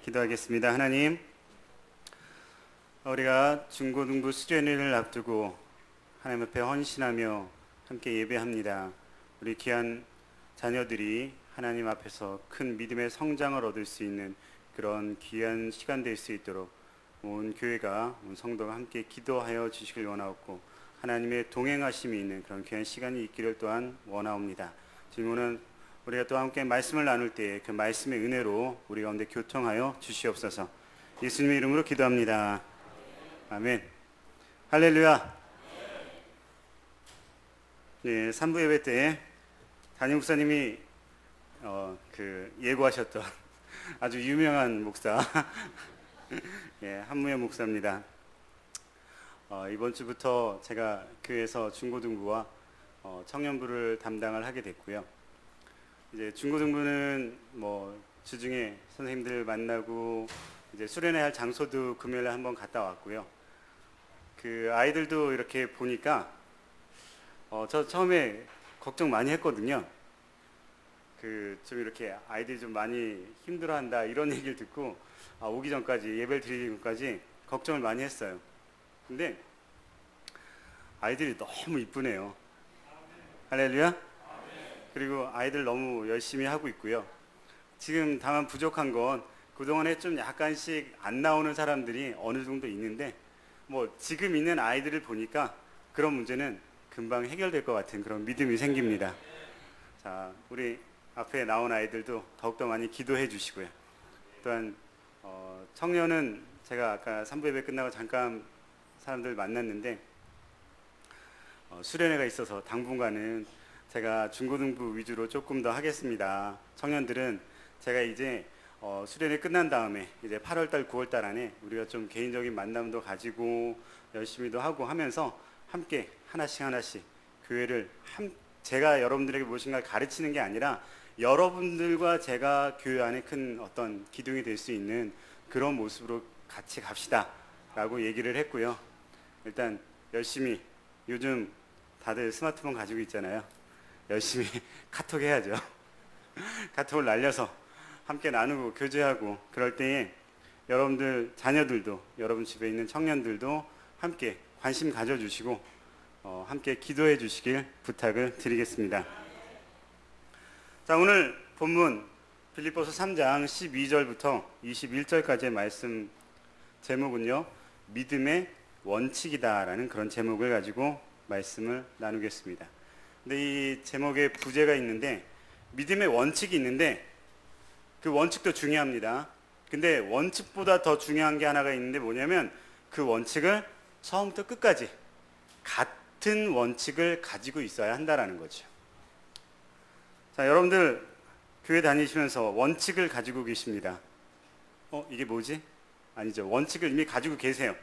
기도하겠습니다. 하나님, 우리가 중고등부 수련회를 앞두고 하나님 앞에 헌신하며 함께 예배합니다. 우리 귀한 자녀들이 하나님 앞에서 큰 믿음의 성장을 얻을 수 있는 그런 귀한 시간 될 수 있도록 온 교회가, 온 성도가 함께 기도하여 주시길 원하옵고, 하나님의 동행하심이 있는 그런 귀한 시간이 있기를 또한 원하옵니다. 질문은 우리가 또 함께 말씀을 나눌 때 그 말씀의 은혜로 우리 가운데 교통하여 주시옵소서. 예수님의 이름으로 기도합니다. 아멘. 할렐루야. 네, 3부 예배 때 담임 목사님이 예고하셨던 아주 유명한 목사 예, 한무현 목사입니다. 이번 주부터 제가 교회에서 중고등부와 청년부를 담당을 하게 됐고요. 이제 중고등부는 주중에 선생님들 만나고 이제 수련회 할 장소도 금요일에 한번 갔다 왔고요. 그 아이들도 이렇게 보니까 저 처음에 걱정 많이 했거든요. 좀 이렇게 아이들이 좀 많이 힘들어한다 이런 얘기를 듣고 오기 전까지, 예배를 드리기 전까지 걱정을 많이 했어요. 근데 아이들이 너무 이쁘네요. 할렐루야. 그리고 아이들 너무 열심히 하고 있고요. 지금 다만 부족한 건 그동안에 좀 약간씩 안 나오는 사람들이 어느 정도 있는데 지금 있는 아이들을 보니까 그런 문제는 금방 해결될 것 같은 그런 믿음이 생깁니다. 자, 우리 앞에 나온 아이들도 더욱더 많이 기도해 주시고요. 또한 청년은 제가 아까 3부 예배 끝나고 잠깐 사람들 만났는데 수련회가 있어서 당분간은 제가 중고등부 위주로 조금 더 하겠습니다. 청년들은 제가 이제 수련회 끝난 다음에 이제 8월달, 9월달 안에 우리가 좀 개인적인 만남도 가지고 열심히도 하고 하면서 함께 하나씩 교회를 제가 여러분들에게 무엇인가 가르치는 게 아니라 여러분들과 제가 교회 안에 큰 어떤 기둥이 될 수 있는 그런 모습으로 같이 갑시다 라고 얘기를 했고요. 일단 열심히, 요즘 다들 스마트폰 가지고 있잖아요. 열심히 카톡 해야죠. 카톡을 날려서 함께 나누고 교제하고, 그럴 때에 여러분들 자녀들도, 여러분 집에 있는 청년들도 함께 관심 가져주시고 함께 기도해 주시길 부탁을 드리겠습니다. 자, 오늘 본문 빌립보서 3장 12절부터 21절까지의 말씀 제목은요, 믿음의 원칙이다라는 그런 제목을 가지고 말씀을 나누겠습니다. 근데 이 제목에 부제가 있는데, 믿음의 원칙이 있는데 그 원칙도 중요합니다. 근데 원칙보다 더 중요한 게 하나가 있는데 뭐냐면, 그 원칙을 처음부터 끝까지 같은 원칙을 가지고 있어야 한다라는 거죠. 자, 여러분들 교회 다니시면서 원칙을 가지고 계십니다. 이게 뭐지? 아니죠. 원칙을 이미 가지고 계세요.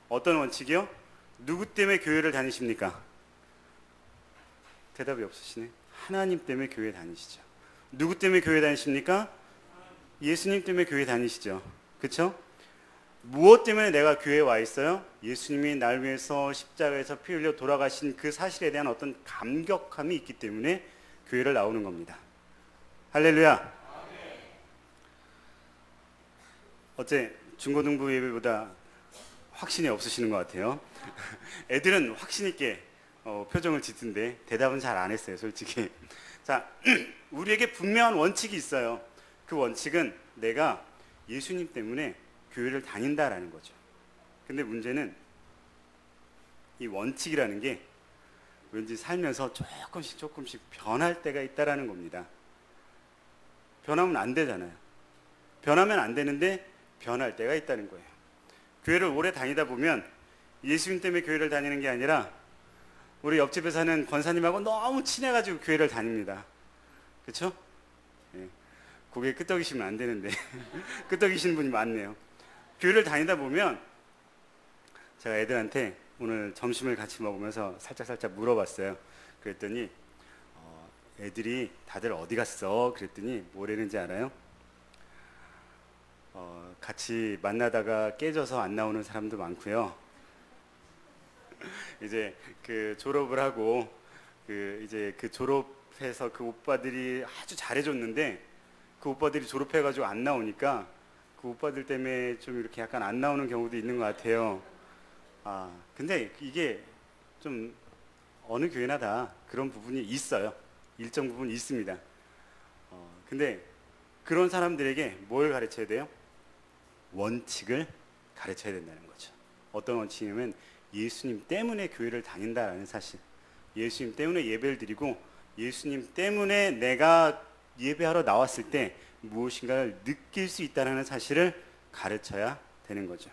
어떤 원칙이요? 누구 때문에 교회를 다니십니까? 대답이 없으시네. 하나님 때문에 교회 다니시죠. 누구 때문에 교회 다니십니까? 예수님 때문에 교회 다니시죠. 그렇죠? 무엇 때문에 내가 교회에 와 있어요? 예수님이 날 위해서 십자가에서 피 흘려 돌아가신 그 사실에 대한 어떤 감격함이 있기 때문에 교회를 나오는 겁니다. 할렐루야. 어째 중고등부 예배보다 확신이 없으시는 것 같아요. 애들은 확신 있게 표정을 짓던데 대답은 잘 안 했어요, 솔직히. 자, 우리에게 분명한 원칙이 있어요. 그 원칙은 내가 예수님 때문에 교회를 다닌다라는 거죠. 근데 문제는 이 원칙이라는 게 왠지 살면서 조금씩 변할 때가 있다라는 겁니다. 변하면 안 되잖아요. 변하면 안 되는데 변할 때가 있다는 거예요. 교회를 오래 다니다 보면 예수님 때문에 교회를 다니는 게 아니라 우리 옆집에 사는 권사님하고 너무 친해가지고 교회를 다닙니다. 그렇죠? 네. 고개 끄덕이시면 안 되는데 끄덕이시는 분이 많네요. 교회를 다니다 보면 제가 애들한테 오늘 점심을 같이 먹으면서 살짝 물어봤어요. 그랬더니 애들이 다들 어디 갔어? 그랬더니 뭐라는지 알아요? 같이 만나다가 깨져서 안 나오는 사람도 많고요. 이제 그 졸업을 하고 이제 그 졸업해서 그 오빠들이 아주 잘해줬는데 그 오빠들이 졸업해가지고 안 나오니까 그 그 오빠들 때문에 좀 이렇게 약간 안 나오는 경우도 있는 것 같아요. 근데 이게 좀 어느 교회나 다 그런 부분이 있어요. 일정 부분 있습니다. 근데 그런 사람들에게 뭘 가르쳐야 돼요? 원칙을 가르쳐야 된다는 거죠. 어떤 원칙이냐면 예수님 때문에 교회를 다닌다라는 사실. 예수님 때문에 예배를 드리고 예수님 때문에 내가 예배하러 나왔을 때 무엇인가를 느낄 수 있다는 사실을 가르쳐야 되는 거죠.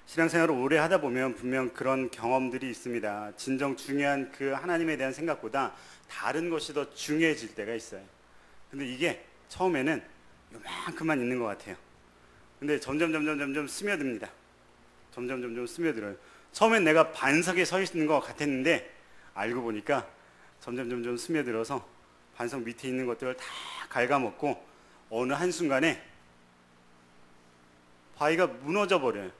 신앙생활을 오래 하다 보면 분명 그런 경험들이 있습니다. 진정 중요한 그 하나님에 대한 생각보다 다른 것이 더 중요해질 때가 있어요. 근데 이게 처음에는 요만큼만 있는 것 같아요. 근데 점점 스며듭니다. 점점 스며들어요. 처음엔 내가 반석에 서 있는 것 같았는데 알고 보니까 점점 스며들어서 반석 밑에 있는 것들을 다 갉아먹고 어느 한순간에 바위가 무너져 버려요.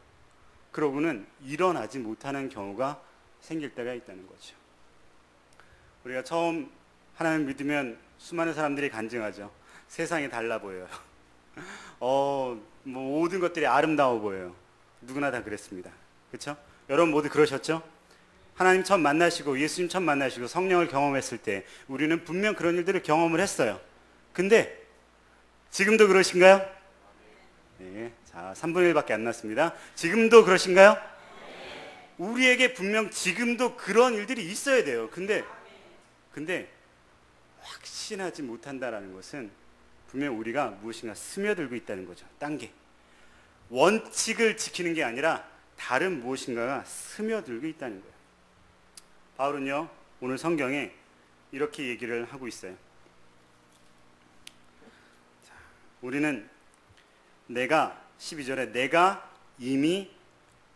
그러고는 일어나지 못하는 경우가 생길 때가 있다는 거죠. 우리가 처음 하나님 믿으면 수많은 사람들이 간증하죠. 세상이 달라 보여요. 모든 것들이 아름다워 보여요. 누구나 다 그랬습니다. 그렇죠? 여러분 모두 그러셨죠? 하나님 처음 만나시고 예수님 처음 만나시고 성령을 경험했을 때 우리는 분명 그런 일들을 경험을 했어요. 근데 지금도 그러신가요? 네, 자 3분의 1밖에 안 났습니다. 지금도 그러신가요? 우리에게 분명 지금도 그런 일들이 있어야 돼요. 근데 확신하지 못한다라는 것은 분명 우리가 무엇인가 스며들고 있다는 거죠. 딴 게. 원칙을 지키는 게 아니라 다른 무엇인가가 스며들고 있다는 거예요. 바울은요, 오늘 성경에 이렇게 얘기를 하고 있어요. 자, 우리는 12절에 내가 이미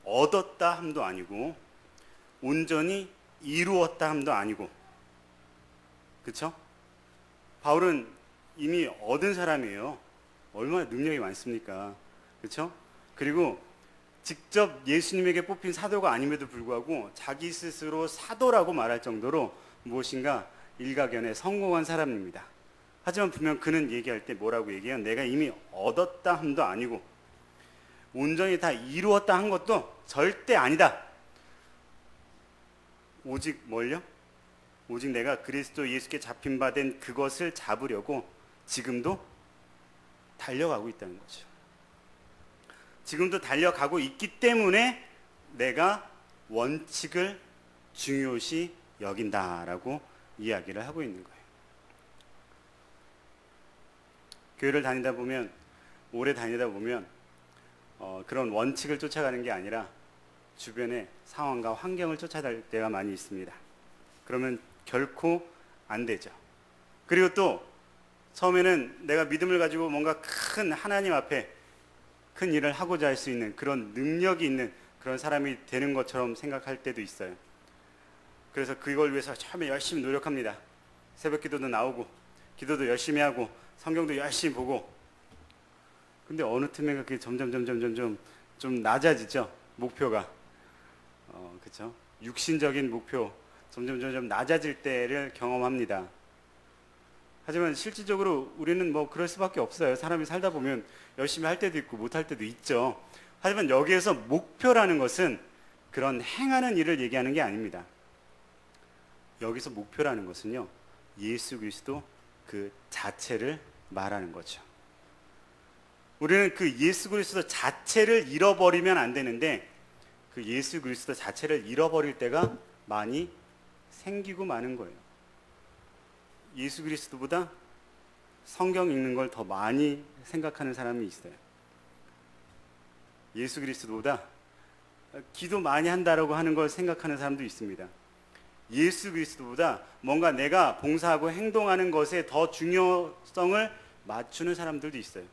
얻었다 함도 아니고 온전히 이루었다 함도 아니고, 그렇죠? 바울은 이미 얻은 사람이에요. 얼마나 능력이 많습니까? 그렇죠? 그리고 직접 예수님에게 뽑힌 사도가 아님에도 불구하고 자기 스스로 사도라고 말할 정도로 무엇인가 일가견에 성공한 사람입니다. 하지만 분명 그는 얘기할 때 뭐라고 얘기해요? 내가 이미 얻었다 함도 아니고 온전히 다 이루었다 한 것도 절대 아니다. 오직 뭘요? 오직 내가 그리스도 예수께 잡힌 바 된 그것을 잡으려고 지금도 달려가고 있다는 거죠. 지금도 달려가고 있기 때문에 내가 원칙을 중요시 여긴다라고 이야기를 하고 있는 거예요. 교회를 다니다 보면, 오래 다니다 보면 그런 원칙을 쫓아가는 게 아니라 주변의 상황과 환경을 쫓아갈 때가 많이 있습니다. 그러면 결코 안 되죠. 그리고 또 처음에는 내가 믿음을 가지고 뭔가 큰 하나님 앞에 큰 일을 하고자 할 수 있는 그런 능력이 있는 그런 사람이 되는 것처럼 생각할 때도 있어요. 그래서 그걸 위해서 처음에 열심히 노력합니다. 새벽 기도도 나오고 기도도 열심히 하고 성경도 열심히 보고. 근데 어느 틈에 그게 점점 좀 낮아지죠. 목표가. 그렇죠? 육신적인 목표 점점 낮아질 때를 경험합니다. 하지만 실질적으로 우리는 뭐 그럴 수밖에 없어요. 사람이 살다 보면 열심히 할 때도 있고 못할 때도 있죠. 하지만 여기에서 목표라는 것은 그런 행하는 일을 얘기하는 게 아닙니다. 여기서 목표라는 것은요, 예수 그리스도 그 자체를 말하는 거죠. 우리는 그 예수 그리스도 자체를 잃어버리면 안 되는데 그 예수 그리스도 자체를 잃어버릴 때가 많이 생기고 마는 거예요. 예수 그리스도보다 성경 읽는 걸 더 많이 생각하는 사람이 있어요. 예수 그리스도보다 기도 많이 한다라고 하는 걸 생각하는 사람도 있습니다. 예수 그리스도보다 뭔가 내가 봉사하고 행동하는 것에 더 중요성을 맞추는 사람들도 있어요.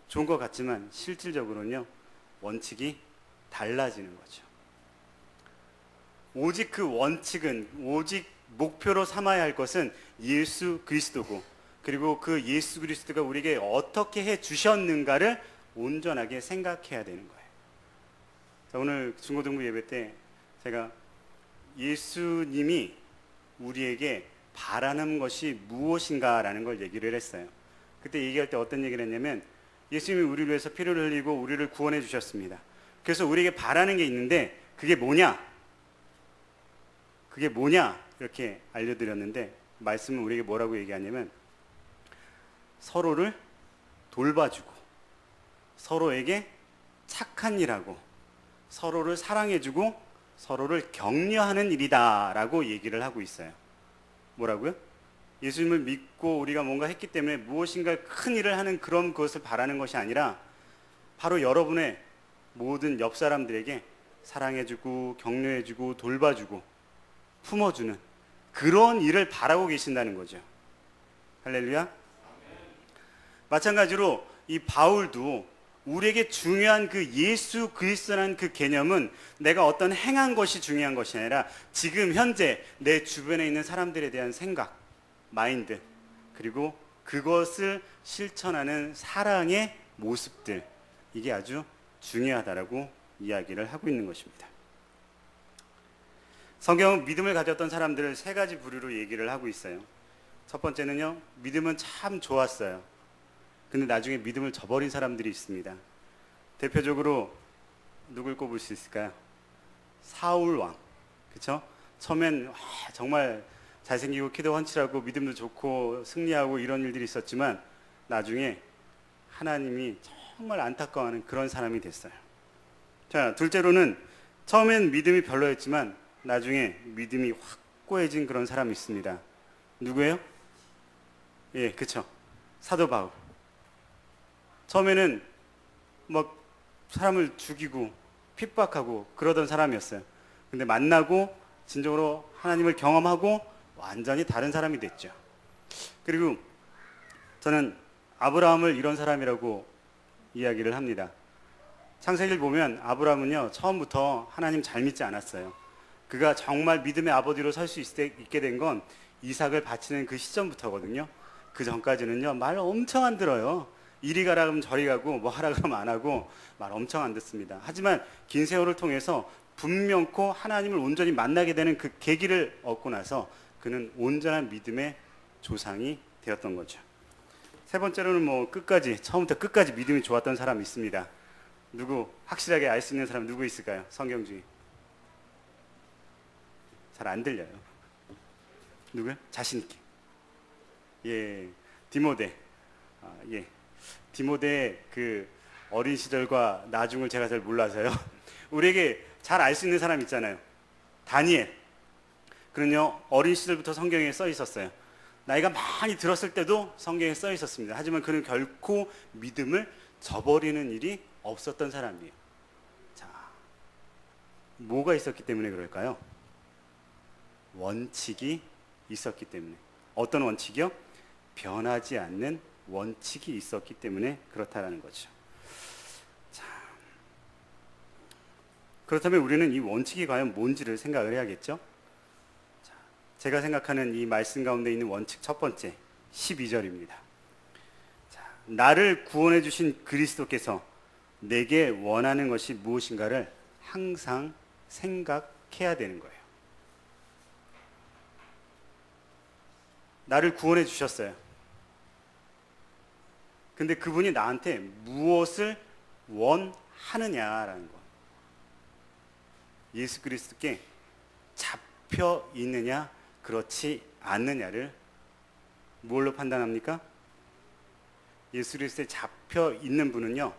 좋은 것 같지만 실질적으로는요, 원칙이 달라지는 거죠. 오직 그 원칙은, 오직 목표로 삼아야 할 것은 예수 그리스도고, 그리고 그 예수 그리스도가 우리에게 어떻게 해 주셨는가를 온전하게 생각해야 되는 거예요. 자, 오늘 중고등부 예배 때 제가 예수님이 우리에게 바라는 것이 무엇인가라는 걸 얘기를 했어요. 그때 얘기할 때 어떤 얘기를 했냐면 예수님이 우리를 위해서 피를 흘리고 우리를 구원해 주셨습니다. 그래서 우리에게 바라는 게 있는데 그게 뭐냐? 그게 뭐냐? 이렇게 알려드렸는데 말씀은 우리에게 뭐라고 얘기하냐면 서로를 돌봐주고 서로에게 착한 일하고 서로를 사랑해주고 서로를 격려하는 일이다라고 얘기를 하고 있어요. 뭐라고요? 예수님을 믿고 우리가 뭔가 했기 때문에 무엇인가 큰 일을 하는 그런 것을 바라는 것이 아니라 바로 여러분의 모든 옆 사람들에게 사랑해주고 격려해주고 돌봐주고 품어주는 그런 일을 바라고 계신다는 거죠. 할렐루야. 마찬가지로 이 바울도 우리에게 중요한 그 예수 그리스도라는 그 개념은 내가 어떤 행한 것이 중요한 것이 아니라 지금 현재 내 주변에 있는 사람들에 대한 생각, 마인드, 그리고 그것을 실천하는 사랑의 모습들, 이게 아주 중요하다라고 이야기를 하고 있는 것입니다. 성경은 믿음을 가졌던 사람들을 세 가지 부류로 얘기를 하고 있어요. 첫 번째는요, 믿음은 참 좋았어요. 근데 나중에 믿음을 저버린 사람들이 있습니다. 대표적으로 누굴 꼽을 수 있을까요? 사울 왕, 그렇죠? 처음엔 정말 잘생기고 키도 훤칠하고 믿음도 좋고 승리하고 이런 일들이 있었지만 나중에 하나님이 정말 안타까워하는 그런 사람이 됐어요. 자, 둘째로는 처음엔 믿음이 별로였지만 나중에 믿음이 확고해진 그런 사람이 있습니다. 누구예요? 예, 그렇죠. 사도 바울. 처음에는 막 사람을 죽이고 핍박하고 그러던 사람이었어요. 근데 만나고 진정으로 하나님을 경험하고 완전히 다른 사람이 됐죠. 그리고 저는 아브라함을 이런 사람이라고 이야기를 합니다. 창세기를 보면 아브라함은요, 처음부터 하나님 잘 믿지 않았어요. 그가 정말 믿음의 아버지로 설 수 있게 된 건 이삭을 바치는 그 시점부터거든요. 그 전까지는요, 말 엄청 안 들어요. 이리 가라 그러면 저리 가고 뭐 하라 그러면 안 하고 말 엄청 안 듣습니다. 하지만 긴 세월을 통해서 분명코 하나님을 온전히 만나게 되는 그 계기를 얻고 나서 그는 온전한 믿음의 조상이 되었던 거죠. 세 번째로는 뭐 처음부터 끝까지 믿음이 좋았던 사람이 있습니다. 누구 확실하게 알 수 있는 사람 누구 있을까요? 성경 중에. 잘 안 들려요. 누구요? 자신 있게. 예, 디모데. 예. 디모데의 그 어린 시절과 나중을 제가 잘 몰라서요. 우리에게 잘 알 수 있는 사람 있잖아요. 다니엘. 그는요, 어린 시절부터 성경에 써 있었어요. 나이가 많이 들었을 때도 성경에 써 있었습니다. 하지만 그는 결코 믿음을 저버리는 일이 없었던 사람이에요. 자, 뭐가 있었기 때문에 그럴까요? 원칙이 있었기 때문에. 어떤 원칙이요? 변하지 않는 원칙이 있었기 때문에 그렇다라는 거죠. 자, 그렇다면 우리는 이 원칙이 과연 뭔지를 생각을 해야겠죠? 자, 제가 생각하는 이 말씀 가운데 있는 원칙 첫 번째, 12절입니다. 자, 나를 구원해 주신 그리스도께서 내게 원하는 것이 무엇인가를 항상 생각해야 되는 거예요. 나를 구원해 주셨어요. 근데 그분이 나한테 무엇을 원하느냐라는 거. 예수 그리스도께 잡혀 있느냐, 그렇지 않느냐를 뭘로 판단합니까? 예수 그리스도에 잡혀 있는 분은요,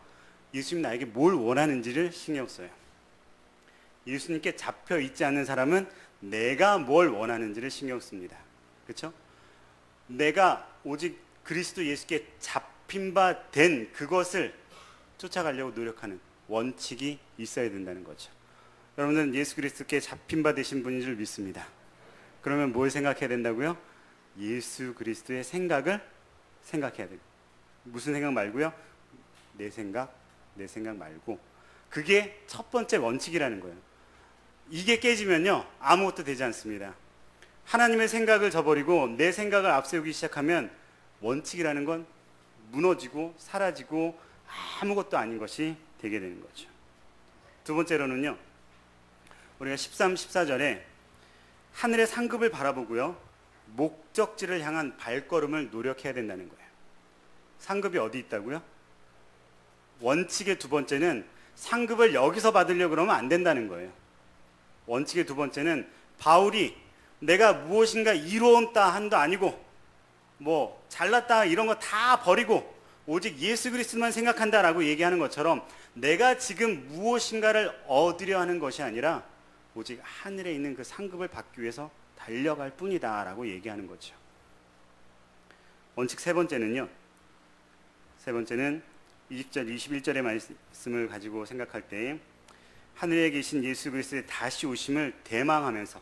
예수님 나에게 뭘 원하는지를 신경 써요. 예수님께 잡혀 있지 않는 사람은 내가 뭘 원하는지를 신경 씁니다. 그렇죠? 내가 오직 그리스도 예수께 잡힌 바 된 그것을 쫓아가려고 노력하는 원칙이 있어야 된다는 거죠. 여러분은 예수 그리스도께 잡힌 바 되신 분인 줄 믿습니다. 그러면 뭘 생각해야 된다고요? 예수 그리스도의 생각을 생각해야 됩니다. 무슨 생각 말고요? 내 생각 말고. 그게 첫 번째 원칙이라는 거예요. 이게 깨지면요, 아무것도 되지 않습니다. 하나님의 생각을 저버리고 내 생각을 앞세우기 시작하면 원칙이라는 건 무너지고 사라지고 아무것도 아닌 것이 되게 되는 거죠. 두 번째로는요, 우리가 13, 14절에 하늘의 상급을 바라보고요, 목적지를 향한 발걸음을 노력해야 된다는 거예요. 상급이 어디 있다고요? 원칙의 두 번째는 상급을 여기서 받으려고 그러면 안 된다는 거예요. 원칙의 두 번째는 바울이 내가 무엇인가 이루었다 한도 아니고 뭐 잘났다 이런 거 다 버리고 오직 예수 그리스도만 생각한다라고 얘기하는 것처럼 내가 지금 무엇인가를 얻으려 하는 것이 아니라 오직 하늘에 있는 그 상급을 받기 위해서 달려갈 뿐이다라고 얘기하는 거죠. 원칙 세 번째는요. 세 번째는 20절, 21절의 말씀을 가지고 생각할 때 하늘에 계신 예수 그리스도의 다시 오심을 대망하면서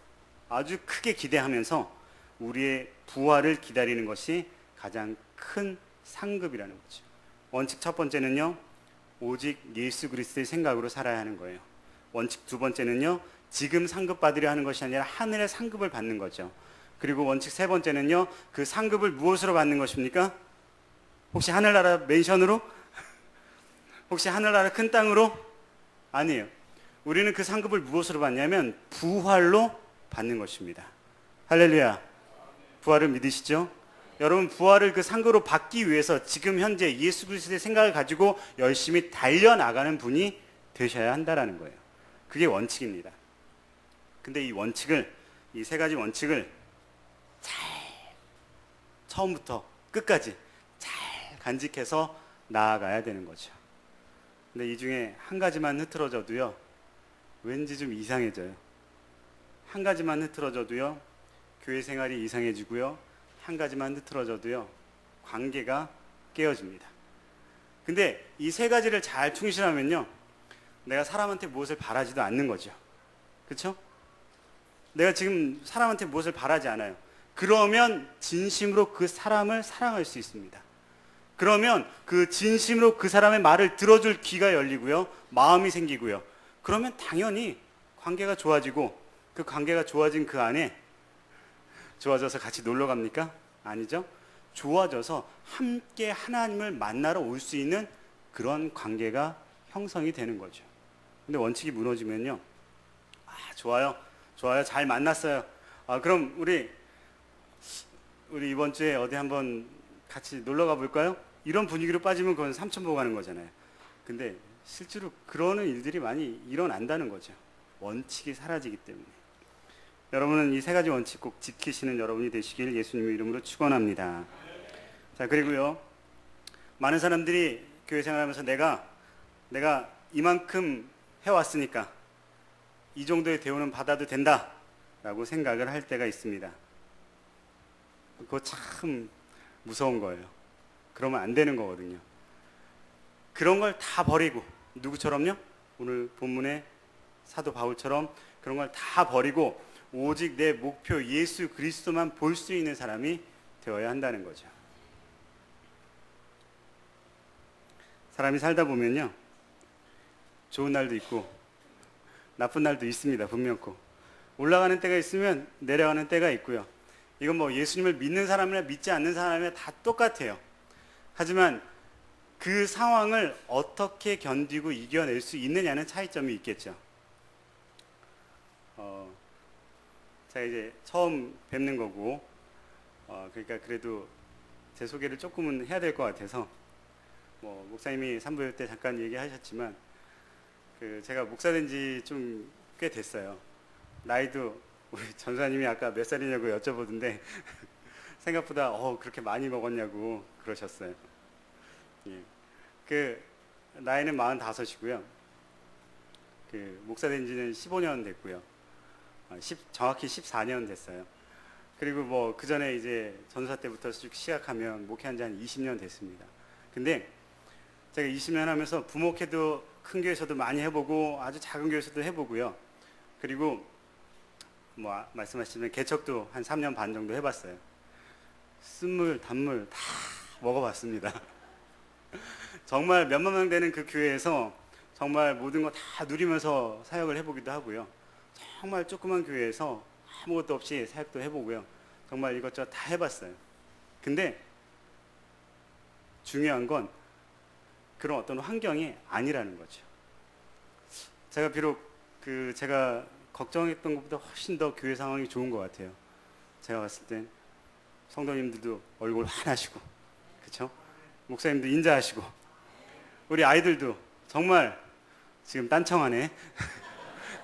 아주 크게 기대하면서 우리의 부활을 기다리는 것이 가장 큰 상급이라는 거죠. 원칙 첫 번째는요. 오직 예수 그리스도의 생각으로 살아야 하는 거예요. 원칙 두 번째는요. 지금 상급 받으려 하는 것이 아니라 하늘의 상급을 받는 거죠. 그리고 원칙 세 번째는요. 그 상급을 무엇으로 받는 것입니까? 혹시 하늘나라 맨션으로? 혹시 하늘나라 큰 땅으로? 아니에요. 우리는 그 상급을 무엇으로 받냐면 부활로 받는 것입니다. 할렐루야. 부활을 믿으시죠? 여러분 부활을 그 상급으로 받기 위해서 지금 현재 예수 그리스도의 생각을 가지고 열심히 달려나가는 분이 되셔야 한다라는 거예요. 그게 원칙입니다. 근데 이 원칙을, 이 세 가지 원칙을 잘 처음부터 끝까지 잘 간직해서 나아가야 되는 거죠. 근데 이 중에 한 가지만 흐트러져도요, 왠지 좀 이상해져요. 한 가지만 흐트러져도요, 교회 생활이 이상해지고요, 한 가지만 흐트러져도요, 관계가 깨어집니다. 근데 이 세 가지를 잘 충실하면요, 내가 사람한테 무엇을 바라지도 않는 거죠. 그렇죠? 내가 지금 사람한테 무엇을 바라지 않아요. 그러면 진심으로 그 사람을 사랑할 수 있습니다. 그러면 그 진심으로 그 사람의 말을 들어줄 귀가 열리고요, 마음이 생기고요. 그러면 당연히 관계가 좋아지고, 그 관계가 좋아진 그 안에 좋아져서 같이 놀러 갑니까? 아니죠. 좋아져서 함께 하나님을 만나러 올 수 있는 그런 관계가 형성이 되는 거죠. 근데 원칙이 무너지면요, 좋아요, 잘 만났어요. 그럼 우리 이번 주에 어디 한번 같이 놀러 가볼까요? 이런 분위기로 빠지면 그건 삼천포 가는 거잖아요. 근데 실제로 그러는 일들이 많이 일어난다는 거죠. 원칙이 사라지기 때문에. 여러분은 이 세 가지 원칙 꼭 지키시는 여러분이 되시길 예수님의 이름으로 축원합니다. 자, 그리고요, 많은 사람들이 교회 생활하면서 내가 이만큼 해왔으니까 이 정도의 대우는 받아도 된다라고 생각을 할 때가 있습니다. 그거 참 무서운 거예요. 그러면 안 되는 거거든요. 그런 걸 다 버리고, 누구처럼요? 오늘 본문의 사도 바울처럼 그런 걸 다 버리고 오직 내 목표 예수 그리스도만 볼 수 있는 사람이 되어야 한다는 거죠. 사람이 살다 보면요, 좋은 날도 있고 나쁜 날도 있습니다. 분명코 올라가는 때가 있으면 내려가는 때가 있고요. 이건 뭐 예수님을 믿는 사람이나 믿지 않는 사람이나 다 똑같아요. 하지만 그 상황을 어떻게 견디고 이겨낼 수 있느냐는 차이점이 있겠죠. 제가 이제 처음 뵙는 거고, 그러니까 그래도 제 소개를 조금은 해야 될 것 같아서, 뭐 목사님이 3부 때 잠깐 얘기하셨지만, 제가 목사 된 지 좀 꽤 됐어요. 나이도 우리 전사님이 아까 몇 살이냐고 여쭤보던데 생각보다 그렇게 많이 먹었냐고 그러셨어요. 예. 나이는 45이고요. 목사 된 지는 15년 됐고요. 정확히 14년 됐어요. 그리고 뭐 그 전에 이제 전사 때부터 쭉 시작하면 목회한 지 한 20년 됐습니다. 근데 제가 20년 하면서 부목회도 큰 교회에서도 많이 해보고 아주 작은 교회에서도 해보고요. 그리고 뭐 말씀하시면 개척도 한 3년 반 정도 해봤어요. 쓴물 단물 다 먹어봤습니다. 정말 몇만 명 되는 그 교회에서 정말 모든 거 다 누리면서 사역을 해보기도 하고요. 정말 조그만 교회에서 아무것도 없이 사역도 해보고요. 정말 이것저것 다 해봤어요. 근데 중요한 건 그런 어떤 환경이 아니라는 거죠. 제가 비록 제가 걱정했던 것보다 훨씬 더 교회 상황이 좋은 것 같아요. 제가 봤을 땐 성도님들도 얼굴 환하시고, 그렇죠? 목사님도 인자하시고 우리 아이들도 정말 지금 딴청하네.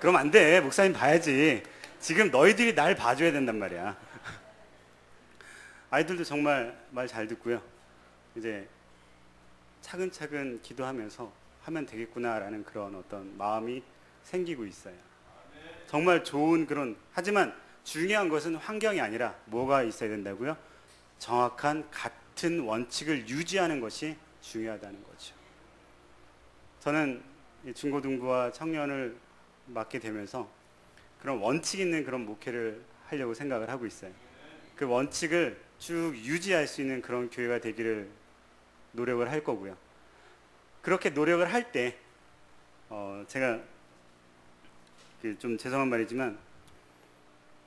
그럼 안 돼. 목사님 봐야지. 지금 너희들이 날 봐줘야 된단 말이야. 아이들도 정말 말 잘 듣고요. 이제 차근차근 기도하면서 하면 되겠구나라는 그런 어떤 마음이 생기고 있어요. 정말 좋은 그런, 하지만 중요한 것은 환경이 아니라 뭐가 있어야 된다고요? 정확한 같은 원칙을 유지하는 것이 중요하다는 거죠. 저는 중고등부와 청년을 맡게 되면서 그런 원칙 있는 그런 목회를 하려고 생각을 하고 있어요. 그 원칙을 쭉 유지할 수 있는 그런 교회가 되기를 노력을 할 거고요. 그렇게 노력을 할 때 제가 좀 죄송한 말이지만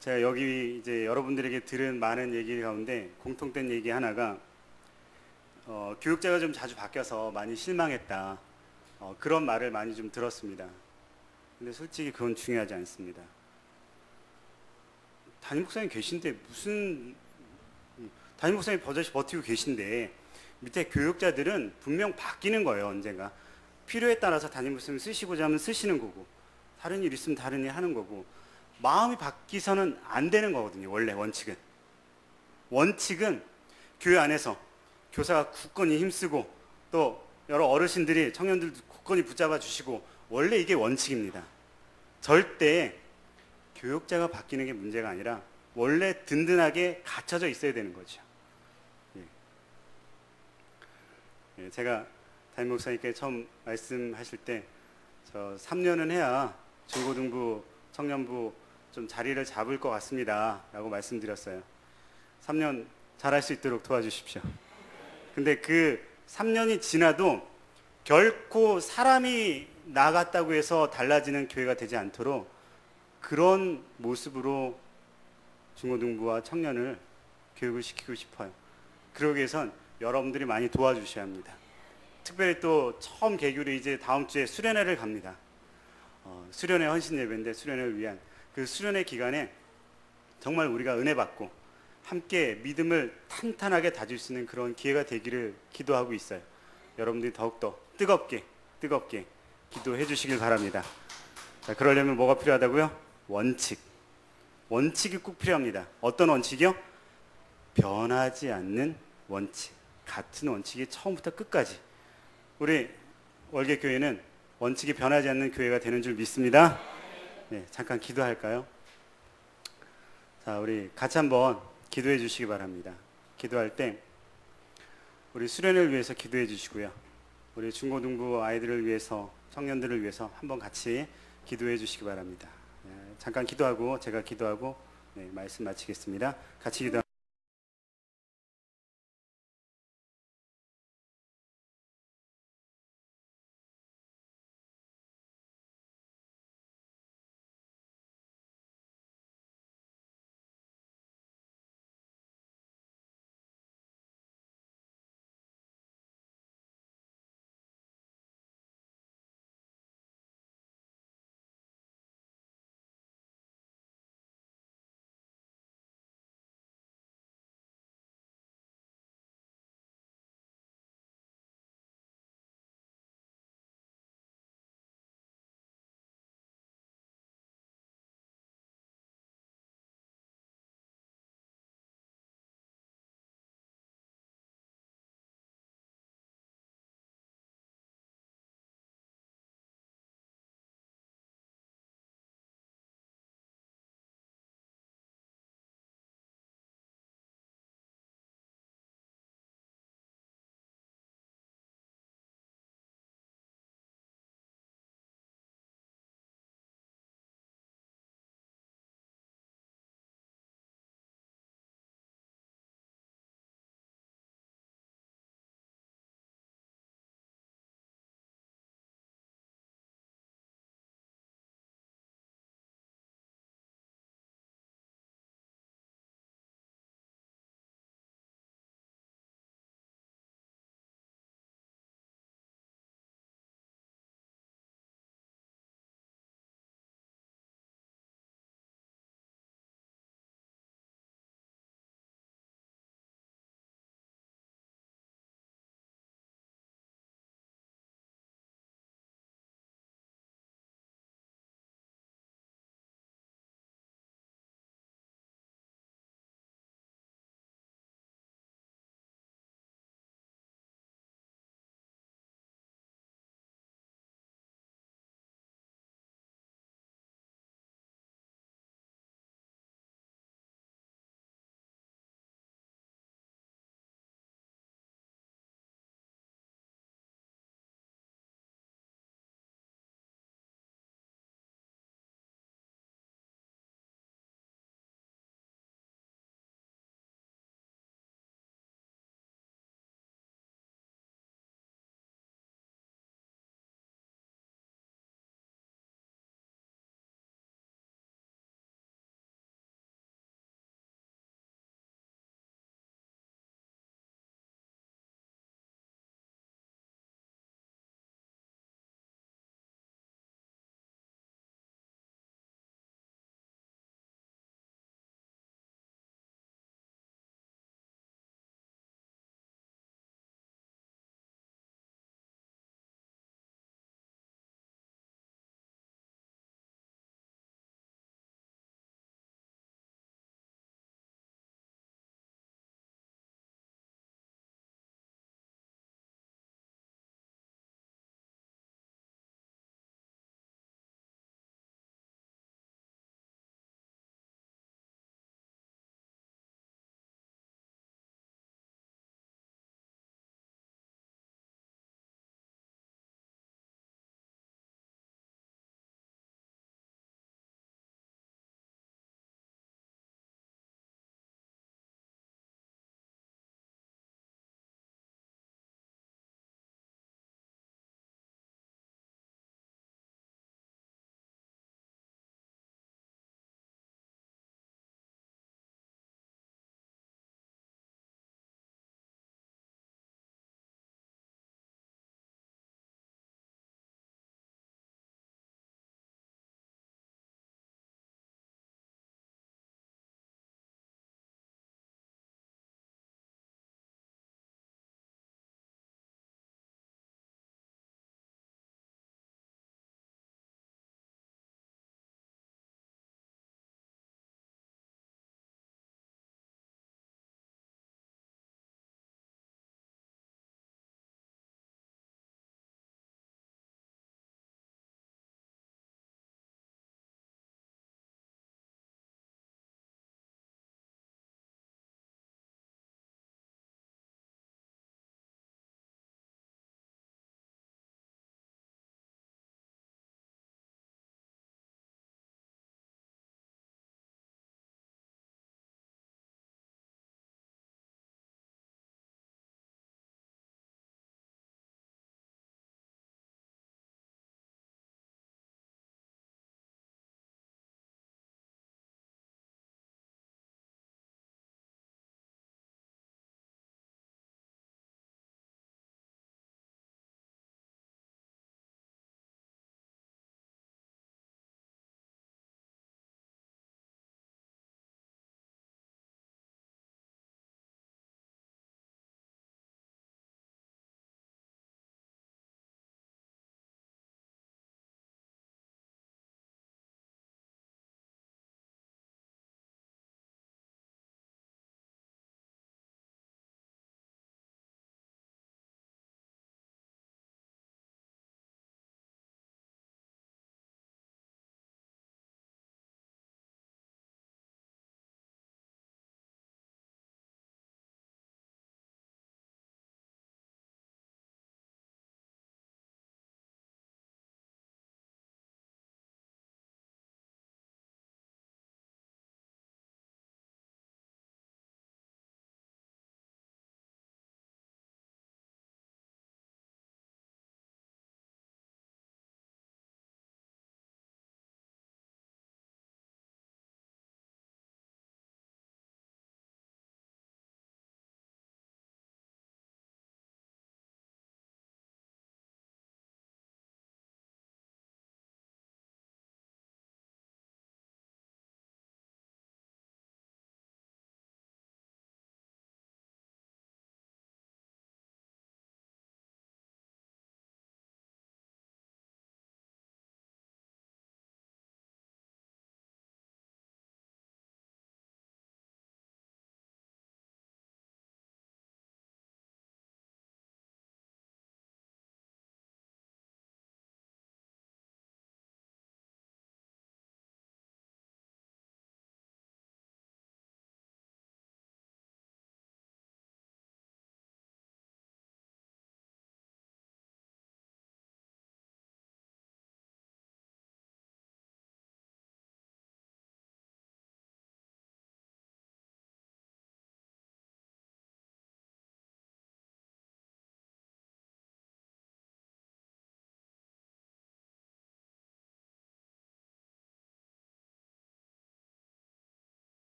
제가 여기 이제 여러분들에게 들은 많은 얘기 가운데 공통된 얘기 하나가 교육자가 좀 자주 바뀌어서 많이 실망했다. 그런 말을 많이 좀 들었습니다. 근데 솔직히 그건 중요하지 않습니다. 담임 목사님 계신데 무슨 담임 목사님 버젓이 버티고 계신데 밑에 교육자들은 분명 바뀌는 거예요. 언젠가 필요에 따라서 담임 목사님 쓰시고자 하면 쓰시는 거고 다른 일 있으면 다른 일 하는 거고 마음이 바뀌서는 안 되는 거거든요. 원래 원칙은 교회 안에서 교사가 굳건히 힘쓰고 또 여러 어르신들이 청년들도 굳건히 붙잡아 주시고 원래 이게 원칙입니다. 절대 교육자가 바뀌는 게 문제가 아니라 원래 든든하게 갖춰져 있어야 되는 거죠. 제가 담임 목사님께 처음 말씀하실 때 저 3년은 해야 중고등부, 청년부 좀 자리를 잡을 것 같습니다 라고 말씀드렸어요. 3년 잘할 수 있도록 도와주십시오. 근데 그 3년이 지나도 결코 사람이 나갔다고 해서 달라지는 교회가 되지 않도록 그런 모습으로 중고등부와 청년을 교육을 시키고 싶어요. 그러기 위해선 여러분들이 많이 도와주셔야 합니다. 특별히 또 처음 개교를 이제 다음 주에 수련회를 갑니다. 수련회 헌신 예배인데 수련회를 위한 그 수련회 기간에 정말 우리가 은혜 받고 함께 믿음을 탄탄하게 다질 수 있는 그런 기회가 되기를 기도하고 있어요. 여러분들이 더욱더 뜨겁게 기도해 주시길 바랍니다. 자, 그러려면 뭐가 필요하다고요? 원칙이 꼭 필요합니다. 어떤 원칙이요? 변하지 않는 원칙. 같은 원칙이 처음부터 끝까지. 우리 월계교회는 원칙이 변하지 않는 교회가 되는 줄 믿습니다. 네, 잠깐 기도할까요? 자, 우리 같이 한번 기도해 주시기 바랍니다. 기도할 때 우리 수련을 위해서 기도해 주시고요. 우리 중고등부 아이들을 위해서, 청년들을 위해서 한번 같이 기도해 주시기 바랍니다. 네, 잠깐 기도하고 제가 기도하고 말씀 마치겠습니다. 같이 기도.